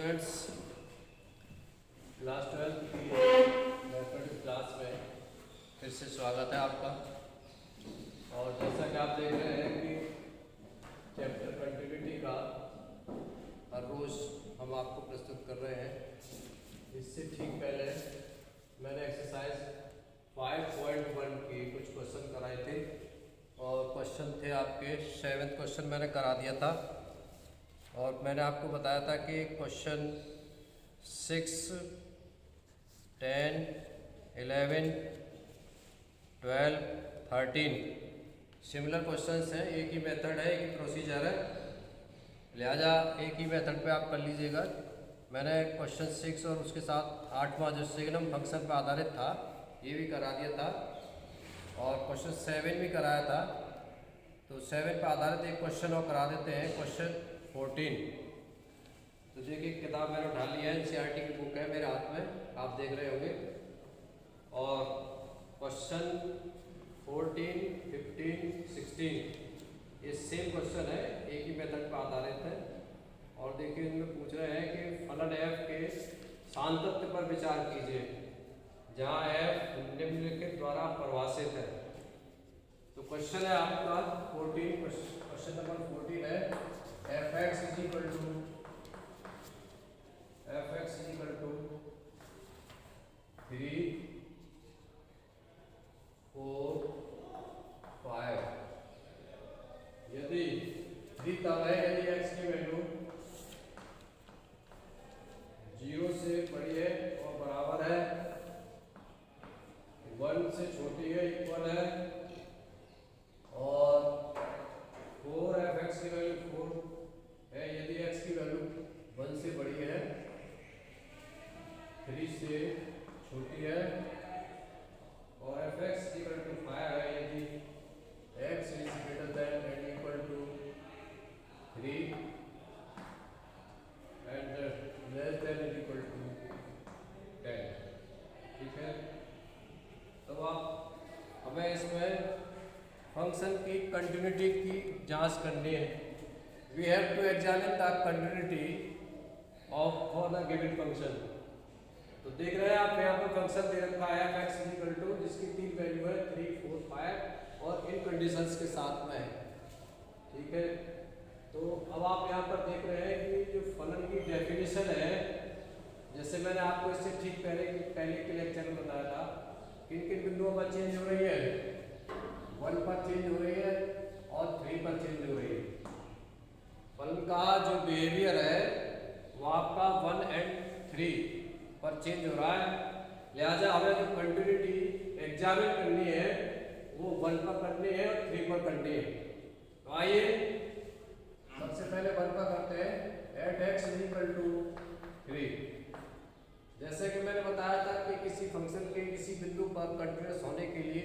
Students, class 12 की mathematics class में फिर से स्वागत है आपका। और जैसा कि आप देख रहे हैं कि चैप्टर कंटिन्यूटी का हर रोज़ हम आपको प्रस्तुत कर रहे हैं। इससे ठीक पहले मैंने एक्सरसाइज 5.1 की कुछ क्वेश्चन कराए थे और क्वेश्चन थे आपके 7th क्वेश्चन मैंने करा दिया था। और मैंने आपको बताया था कि क्वेश्चन 6, 10, 11, 12, 13 सिमिलर क्वेश्चंस हैं। एक ही मेथड है, एक ही प्रोसीजर है, लिहाजा एक ही मेथड पे आप कर लीजिएगा। मैंने क्वेश्चन 6 और उसके साथ 8वां जो सिग्नम फंक्शन पर आधारित था ये भी करा दिया था और क्वेश्चन 7 भी कराया था। तो 7 पर आधारित एक क्वेश्चन और करा देते हैं, क्वेश्चन 14। तो देखिए किताब मैंने उठा ली है, एनसीईआरटी की बुक है मेरे हाथ में, आप देख रहे होंगे। और क्वेश्चन 14, 15, 16 ये सेम क्वेश्चन है, एक ही मेथड पर आधारित है। और देखिए इनमें पूछ रहे हैं कि फलन f के सांतत्य पर विचार कीजिए जहाँ f निम्नलिखित द्वारा परिभाषित है। तो क्वेश्चन है आपका 14, क्वेश्चन नंबर 14 है fx इज इक्वल टू 3, 4, 5 यदि तब है यदि x की वैल्यू 0 से बड़ी है और बराबर है, 1 से छोटी है, इक्वल है, और 4f(x) की वैल्यू 4 है यदि x की वैल्यू 1 से बड़ी है, 3 से छोटी है, और f(x) इक्वल टू 5 है यदि x is greater than and equal to 3 and less than and equal to 10। ठीक है, तो आप हमें इसमें फंक्शन की कंटिन्यूटी की जांच करनी है। We have to examine the continuity of for the given function. तो देख रहे हैं आप यहाँ पर फंक्शन दे रखा है f(x) इक्वल टू, जिसकी 3 वैल्यू है 3, 4, 5 और इन कंडीशंस के साथ में है। ठीक है, तो अब आप यहाँ पर देख रहे हैं कि जो फलन की डेफिनेशन है, जैसे मैंने आपको इससे ठीक पहले के लेक्चर में बताया था, किन किन बिंदुओं पर चेंज हो रही है, 1 पर चेंज हो रही है और 3 पर चेंज हो रही है। फलन का जो बिहेवियर है वो आपका 1 and 3 पर चेंज हो रहा है, लिहाजा हमें जो कंटिन्यूटी एग्जामिन करनी है वो 1 पर करनी है और 3 पर करनी है। तो आइए सबसे पहले 1 पर करते हैं, f(x) इज इक्वल टू 3। जैसे कि मैंने बताया था कि किसी फंक्शन के किसी बिंदु पर कंटिन्यूअस होने के लिए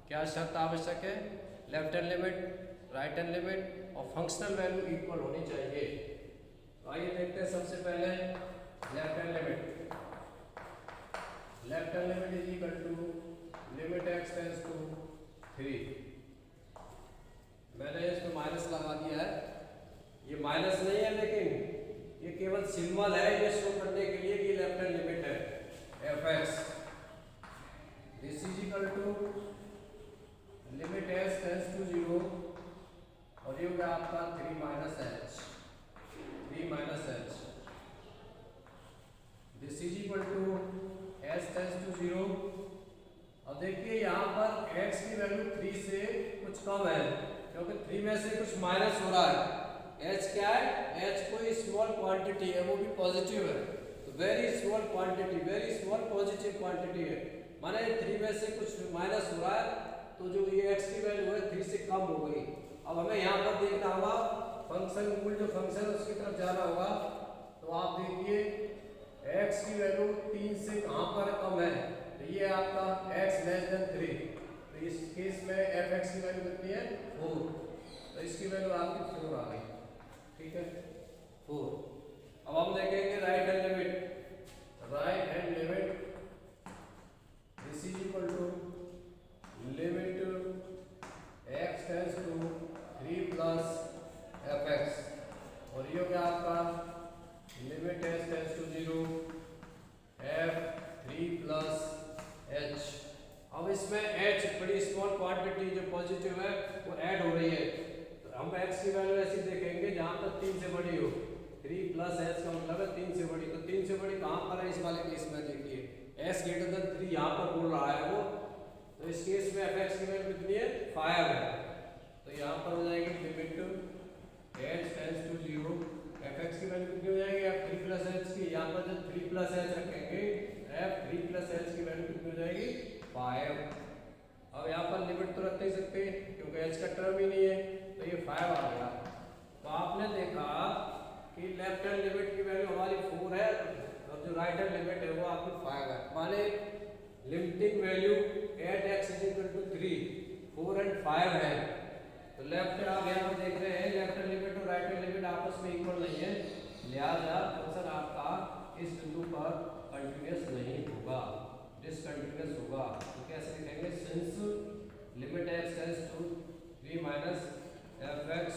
क्या शर्त आवश्यक है, left hand limit, right hand limit और फंक्शनल वैल्यू इक्वल होनी चाहिए। तो आइए देखते हैं सबसे पहले left hand limit. Left hand limit is equal to limit x tends to 3। मैंने इसमें माइनस लगा दिया है, ये माइनस नहीं है लेकिन ये केवल सिंबल है ये शो करने के लिए कि लेफ्ट हैंड लिमिट है f(x). This is equal to limit s tends to 0 और ये होगा आपका 3 minus h। This is equal to s tends to 0। अब देखिए यहाँ पर x की वैल्यू 3 से कुछ कम है क्योंकि 3 में से कुछ माइनस हो रहा है। h क्या है, h कोई स्मॉल क्वांटिटी है, वो भी पॉजिटिव है, तो very small quantity, very small positive quantity है, माने 3 में से कुछ माइनस हो रहा है, तो जो ये x की वैल्यू है 3 से कम हो गई। अब हमें यहाँ पर देखना होगा फंक्शन मूल जो फंक्शन है उसकी तरफ जाना होगा। तो आप देखिए x की वैल्यू 3 से कहाँ पर कम है, तो ये आपका x लेस देन 3, तो इस केस में f(x) की वैल्यू कितनी है 4, तो इसकी वैल्यू आपकी 4 आ गई। ठीक है, 4। अब हम देखेंगे right hand limit. Right hand limit this is equal to limit x tends to 3 plus f(x) और ये हो गया आपका लिमिट पॉजिटिव है वो ऐड हो रही है, तो हम x की वैल्यू ऐसी देखेंगे जहां पर 3 से बड़ी हो। 3 प्लस h का मतलब है 3 से बड़ी, तो 3 से बड़ी कहां पर है इस वाले केस में? देखिए s ग्रेटर देन 3 यहां पर बोल रहा है वो, तो इस केस में fx की वैल्यू कितनी है? 5 है। तो यहां पर हो जाएगी limit h tends to 0, fx की वैल्यू कितनी हो जाएगी? f 3 प्लस h की, यहां पर जब 3 प्लस h रखेंगे f 3 प्लस h की वैल्यू कितनी हो जाएगी? 5। अब यहाँ पर लिमिट तो रख नहीं सकते क्योंकि h का टर्म ही नहीं है, तो ये 5 आ गया। तो आपने देखा कि लेफ्ट हैंड लिमिट की वैल्यू हमारी 4 है और जो राइट हैंड लिमिट है वो आपकी 5 है। माने limiting value at x is equal to 3, 4 and 5 है। तो लेफ्ट आप यहाँ पर देख रहे हैं लेफ्ट हैंड लिमिट और राइट हैंड लिमिट आपस में इक्वल नहीं है, लिहाजा फंक्शन आपका इस बिंदु पर कंटीन्यूअस नहीं होगा, डिसकंटीन्यूअस होगा। तो कैसे लिखेंगे? Since limit x tends to 3 minus fx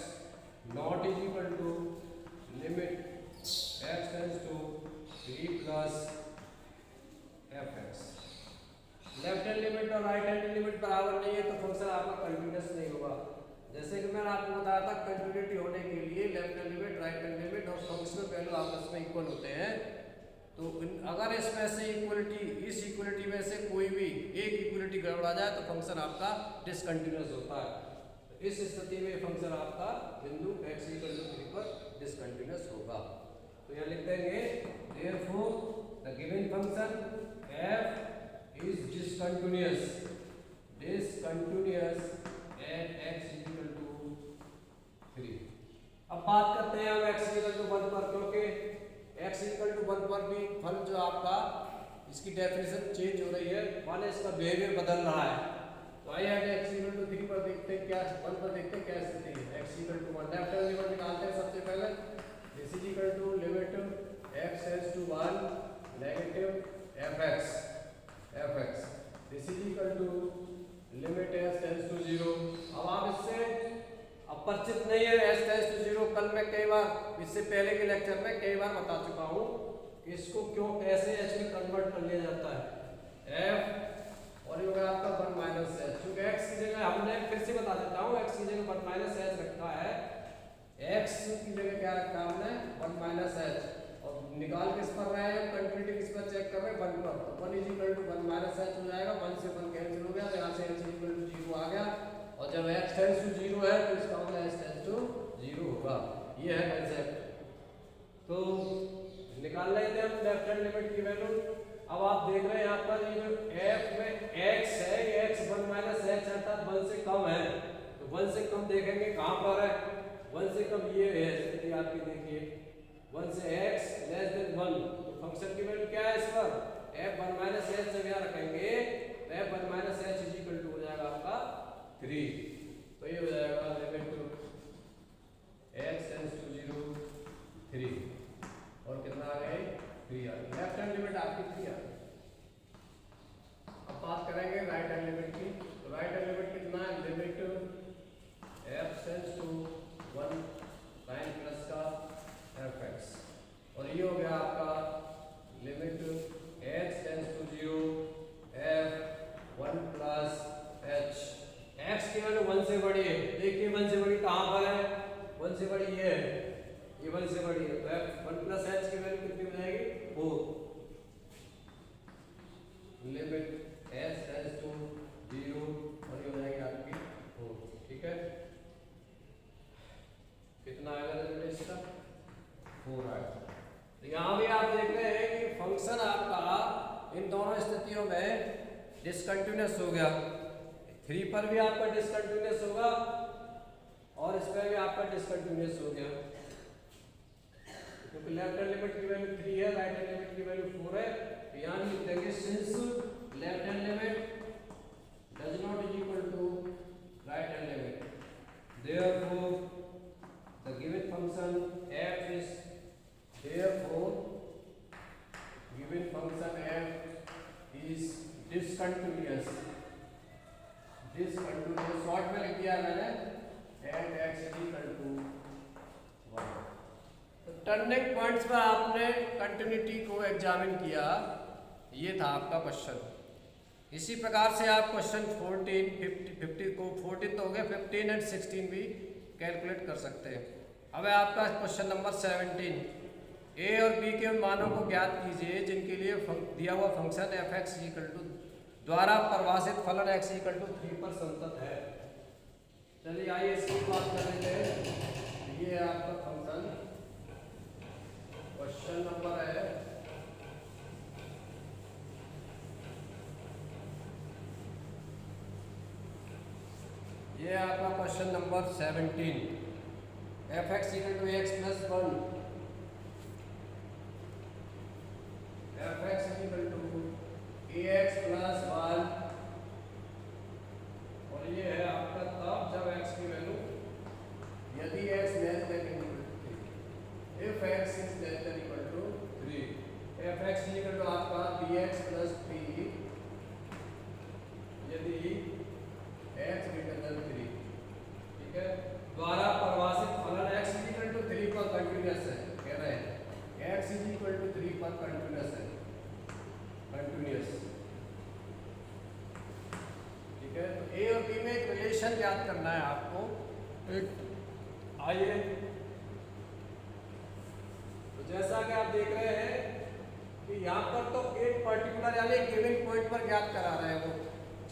not is equal to limit x tends to 3 plus fx। Left hand limit और राइट हैंड लिमिट बराबर नहीं है तो फंक्शन आपका कंटीन्यूअस नहीं होगा। जैसे कि मैंने आपको बताया था कंटिन्यूटी होने के लिए left hand limit, right hand limit और फंक्शनल वैल्यू आपस में इक्वल होते हैं। तो अगर इसमें से इक्वलिटी, इस इक्वलिटी में से कोई भी एक इक्वलिटी गड़बड़ा जाए तो फंक्शन आपका डिसकंटिन्यूअस होता है। तो इस स्थिति में फंक्शन आपका बिंदु x = 3 पर डिसकंटिन्यूअस होगा। तो यह लिख देंगे therefore the given function f is discontinuous at x = 3। अब बात करते हैं हम x = 1 पर, क्योंकि x = 1 पर भी फल जो आपका इसकी डेफिनेशन चेंज हो रही है, माने इसका बिहेवियर बदल रहा है। तो आइए x = 3 पर देखते हैं क्या, 1 पर देखते हैं क्या स्थिति है। x = 1 लेफ्ट हैंड लिमिट निकालते हैं सबसे पहले। this is equal to limit x tends to 1 negative fx this is equal to limit s tends to 0। अब आप इससे अपरिचित नहीं है s टेंड्स टू 0, कल मैं कई बार, इससे पहले के लेक्चर में कई बार बता चुका हूँ कि इसको क्यों कैसे h में कन्वर्ट कर लिया जाता है। f और ये होगा आपका 1 माइनस h, क्योंकि x की जगह हमने, फिर से बता देता हूँ, x की जगह 1 माइनस h रखा है, x की जगह क्या रखा हमने? 1 माइनस h। और निकाल किस पर रहे हैं? कंटिन्यूटी किस पर चेक कर रहे हैं? 1 पर। तो 1 = 1 माइनस h हो जाएगा, 1 से 1 कैंसिल हो गया, तो यहाँ से h = 0 आ गया। और जब x टेंड्स टू 0 है तो इसका मतलब h टेंड्स टू 0 होगा। ये है कंसेप्ट। तो निकाल लेते हैं हम लेफ्ट हैंड लिमिट की वैल्यू। अब आप देख रहे हैं यहाँ पर ये जो f में x है, ये x 1 माइनस h अर्थात 1 से कम है। तो 1 से कम देखेंगे कहाँ पर है? 1 से कम ये है स्थिति आपकी, देखिए 1 से x < 1। तो फंक्शन की वैल्यू क्या है इस पर? f 1 माइनस h जब यहाँ रखेंगे तो f 1 माइनस h = हो जाएगा आपका 3। तो ये हो जाएगा लिमिट x टेंड्स टू 0 3 और कितना आ गया? 3 आ गया। लेफ्ट हैंड लिमिट आपकी 3 आ गई। अब बात करेंगे राइट हैंड लिमिट की। तो राइट हैंड लिमिट कितना है? Limit f tends to 1 sin plus का fx, और ये हो गया आपका limit x tends to 0 f 1 plus h। x की वैल्यू 1 से बड़ी है, देखिए 1 से बड़ी कहाँ पर है? 1 से बड़ी ये है, ये 1 से बड़ी है, तो f 1 प्लस h की वैल्यू कितनी हो जाएगी? 4। लिमिट s टेंड्स टू 0 और ये हो जाएगी आपकी 4। ठीक है, कितना आएगा लिमिट इसका? 4 आएगा। तो यहाँ भी आप देख रहे हैं कि फंक्शन आपका इन दोनों स्थितियों में डिसकंटिन्यूअस हो गया। 3 पर भी आपका डिसकंटिन्यूअस होगा और इस पर भी आपका डिसकंटिन्यूअस हो गया, क्योंकि लेफ्ट हैंड लिमिट की वैल्यू 3 है, राइट हैंड लिमिट की वैल्यू 4 है। तो यहाँ लिख देंगे since left hand limit does not is equal to right hand limit, therefore the given function f is discontinuous। Short में लिख दिया मैंने एंड x = 1। तो टर्निंग पॉइंट्स पर आपने कंटिन्यूटी को एग्जामिन किया, ये था आपका क्वेश्चन। इसी प्रकार से आप क्वेश्चन 14, 50 को 14 तो हो गया, 15 एंड 16 भी कैलकुलेट कर सकते हैं। अब है आपका क्वेश्चन नंबर 17, ए और बी के मानों को ज्ञात कीजिए जिनके लिए दिया हुआ function f x equal to द्वारा परिभाषित फलन एक्स इक्वल टू 3 पर संतत है। चलिए आइए इसकी बात कर लेते हैं। ये है आपका फंक्शन, क्वेश्चन नंबर है ये आपका question number 17, f x equal to x plus 1, f x equal to a x plus 1, और ये है आपका तब जब एक्स की वैल्यू यदि x less than equal to 3, if x is less than equal to 3, f x equal to आपका b x plus 3 यदि एक्स ग्रेटर देन 3, ठीक है, द्वारा परिभाषित फलन x इक्वल टू 3 पर कंटीन्यूअस है, कह रहे हैं x इक्वल टू 3 पर कंटीन्यूअस है, कंटीन्यूअस, ठीक है। तो a और b में एक रिलेशन याद करना है आपको। आइए, तो जैसा कि आप देख रहे हैं कि यहाँ पर तो एक पर्टिकुलर यानी गिवन पॉइंट पर ज्ञात करा रहे हैं, वो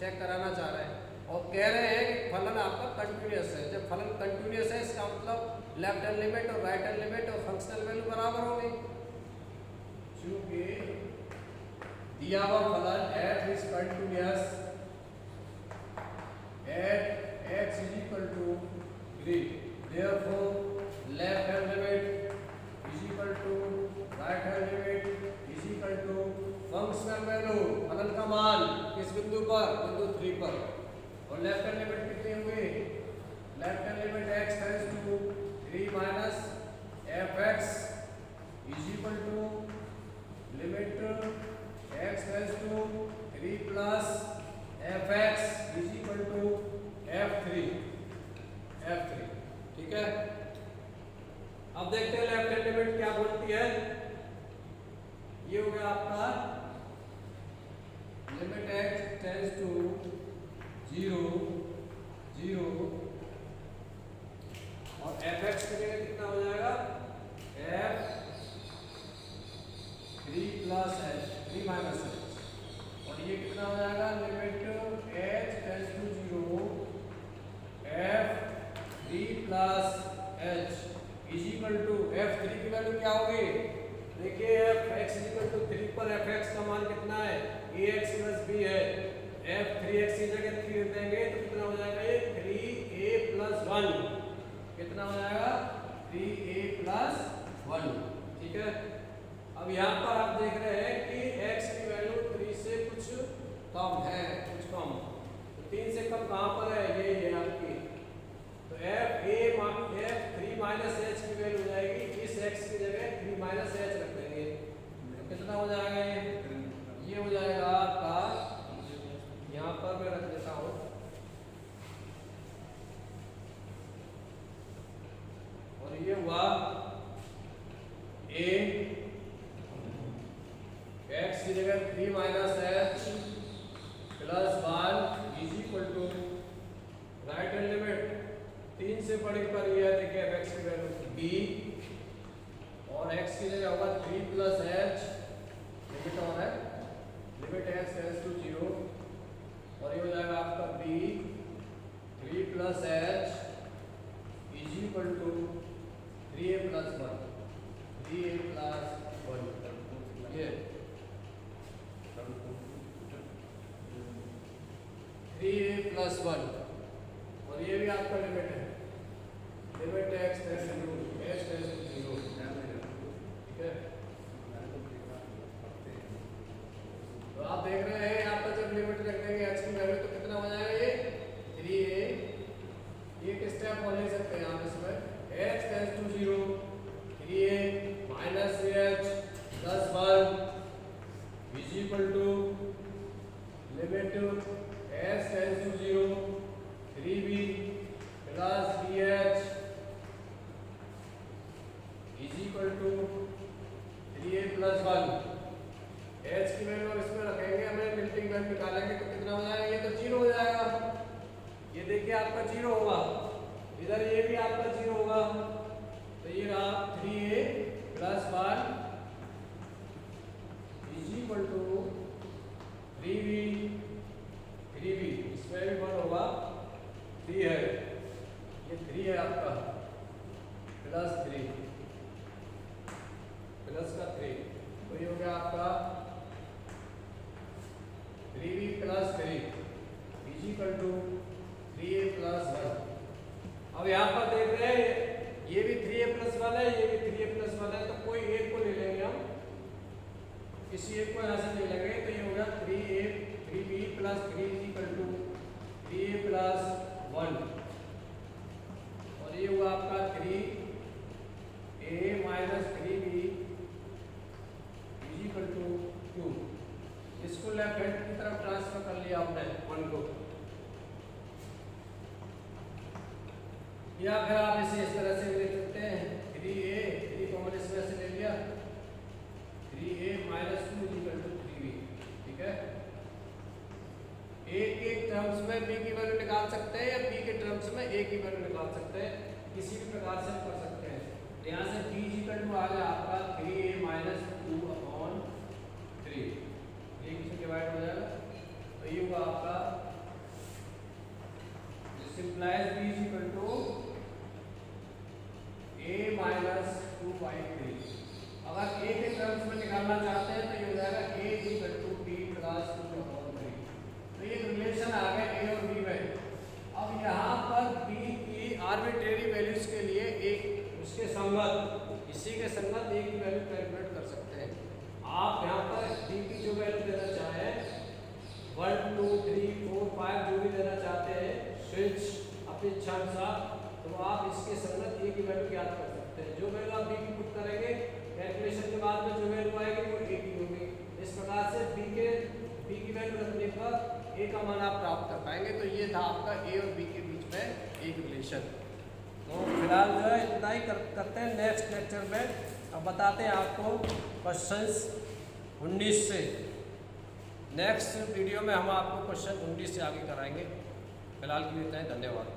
चेक कराना चाह रहे हैं और कह रहे हैं कि फलन आपका कंटिन्यूअस है। जब फलन कंटिन्यूअस है इसका मतलब लेफ्ट हैंड लिमिट और राइट हैंड लिमिट और फंक्शनल वैल्यू बराबर होंगी। चूंकि दिया हुआ फलन f is continuous at x is equal to 3, therefore left hand limit is equal to right hand limit is equal to functional value, फलन का मान किस बिंदु पर, बिंदु 3 पर, और लेफ्ट हैंड लिमिट कितनी हुई, left hand limit x tends to 3 minus f x is equal to limit x tends to 3 plus f x is equal to f3, ठीक है। अब देखते हैं लेफ्ट हैंड लिमिट क्या बोलती है। ये हो गया आपका लिमिट x टेंड्स टू 0, 0 और एफ एक्स की जगह कितना हो जाएगा, f3 plus h, 3 minus h, और ये कितना हो जाएगा, limit h tends to 0 f3 plus h is equal to f3 की वैल्यू क्या होगी, देखिए f(x) इक्वल टू 3 पर f(x) का मान कितना है, ax प्लस b है, f3x की जगह 3 देंगे तो कितना हो जाएगा, ये 3a प्लस 1, कितना हो जाएगा 3a प्लस 1, ठीक है। अब यहाँ पर आप देख रहे हैं कि x की वैल्यू 3 से कुछ कम है, कुछ कम, तो 3 से कम कहाँ पर है, ये आपकी, तो f3 माइनस h की वैल्यू हो जाएगी, इस x की जगह 3 माइनस h रख देंगे तो कितना हो जाएगा, ये हो जाएगा आपका, यहाँ पर मैं रख देता हूँ, और ये हुआ a x की जगह 3 minus h plus 1 is equal to right hand limit 3 से बड़ी पर यह देखिए f(x) की वैल्यू b, और x की जगह होगा 3 प्लस h, लिमिट और है, लिमिट x टेंड्स टू 0, और ये हो जाएगा आपका b 3 plus h is equal to 3a plus 1, 3a plus 1, ये 3a प्लस 1, और ये भी आपका लिमिट है, लिमिट x टेंड्स टू 0, ठीक है। तो आप देख रहे हैं यहाँ पर जब लिमिट रख देंगे h की वैल्यू तो कितना हो जाएगा, ये 3a, ये किस स्टेप और ले सकते हैं आप इसमें, h tends to 0, 3a minus h plus 1 is equal to limit h tends to 0, 3b plus bh is equal to 3a plus 1, h की वैल्यू इसमें रखेंगे हमें मिल्टिंग वैल्यू निकालेंगे तो कितना हो जाएगा, ये तो 0 हो जाएगा, ये देखिए आपका 0 होगा, इधर ये भी आपका 0 होगा, तो ये रहा 3a + 1 = 3b, इसमें भी 1 होगा, 3 है, ये 3 है आपका, +3 प्लस का 3, तो ये हो गया आपका 3b + 3 = 3a + 1। अब यहाँ पर देख रहे हैं ये भी 3a + 1 है, ये भी 3a + 1 है, तो कोई एक को ले लेंगे हम, किसी एक को यहाँ से ले लेंगे, तो ये हो गया 3b + 3 = 3a + 1, और ये हुआ आपका 3a - 3b = 2। इसको लेफ्ट हैंड की तरफ ट्रांसफर कर लिया आपने 1 को, या फिर आप इसे इस तरह से भी लिख सकते हैं 3 कॉमन इसमें से ले लिया, 3a - 2 = 3b, ठीक है। एक टर्म्स में b की वैल्यू निकाल सकते हैं या b के टर्म्स में a की वैल्यू निकाल सकते हैं, किसी भी प्रकार से कर सकते हैं। यहाँ से b = आ गया आपका 3a - 2/3, ये किससे डिवाइड हो जाएगा, तो ये हुआ आपका सिंपलाइज b = a - 2/3। अगर a के टर्म्स में निकालना चाहते हैं तो ये हो जाएगा a = b + 2/3। तो ये रिलेशन आ गया a और b में। अब यहाँ पर b की आर्बिट्रेरी वैल्यूज के लिए एक उसके संगत, इसी के संगत a की वैल्यू कैलकुलेट कर सकते हैं। आप यहाँ पर b की जो वैल्यू देना चाहें 1 2 3 4 5 जो भी देना चाहते हैं स्विच अपनी इच्छा अनुसार, तो आप इसके संगत a की वैल्यू ज्ञात कर सकते हैं। जो वैल्यू आप b की पुट करेंगे कैलकुलेशन के बाद में जो वैल्यू आएगी वो a की होगी। इस प्रकार से b की वैल्यू रखने पर a का मान आप प्राप्त कर पाएंगे। तो ये था आपका a और b के बीच में एक रिलेशन। तो फिलहाल जो है इतना ही करते हैं, नेक्स्ट लेक्चर में अब बताते हैं आपको क्वेश्चंस 19 से। नेक्स्ट वीडियो में हम आपको क्वेश्चन 19 से आगे कराएंगे। फिलहाल के लिए इतना ही, धन्यवाद।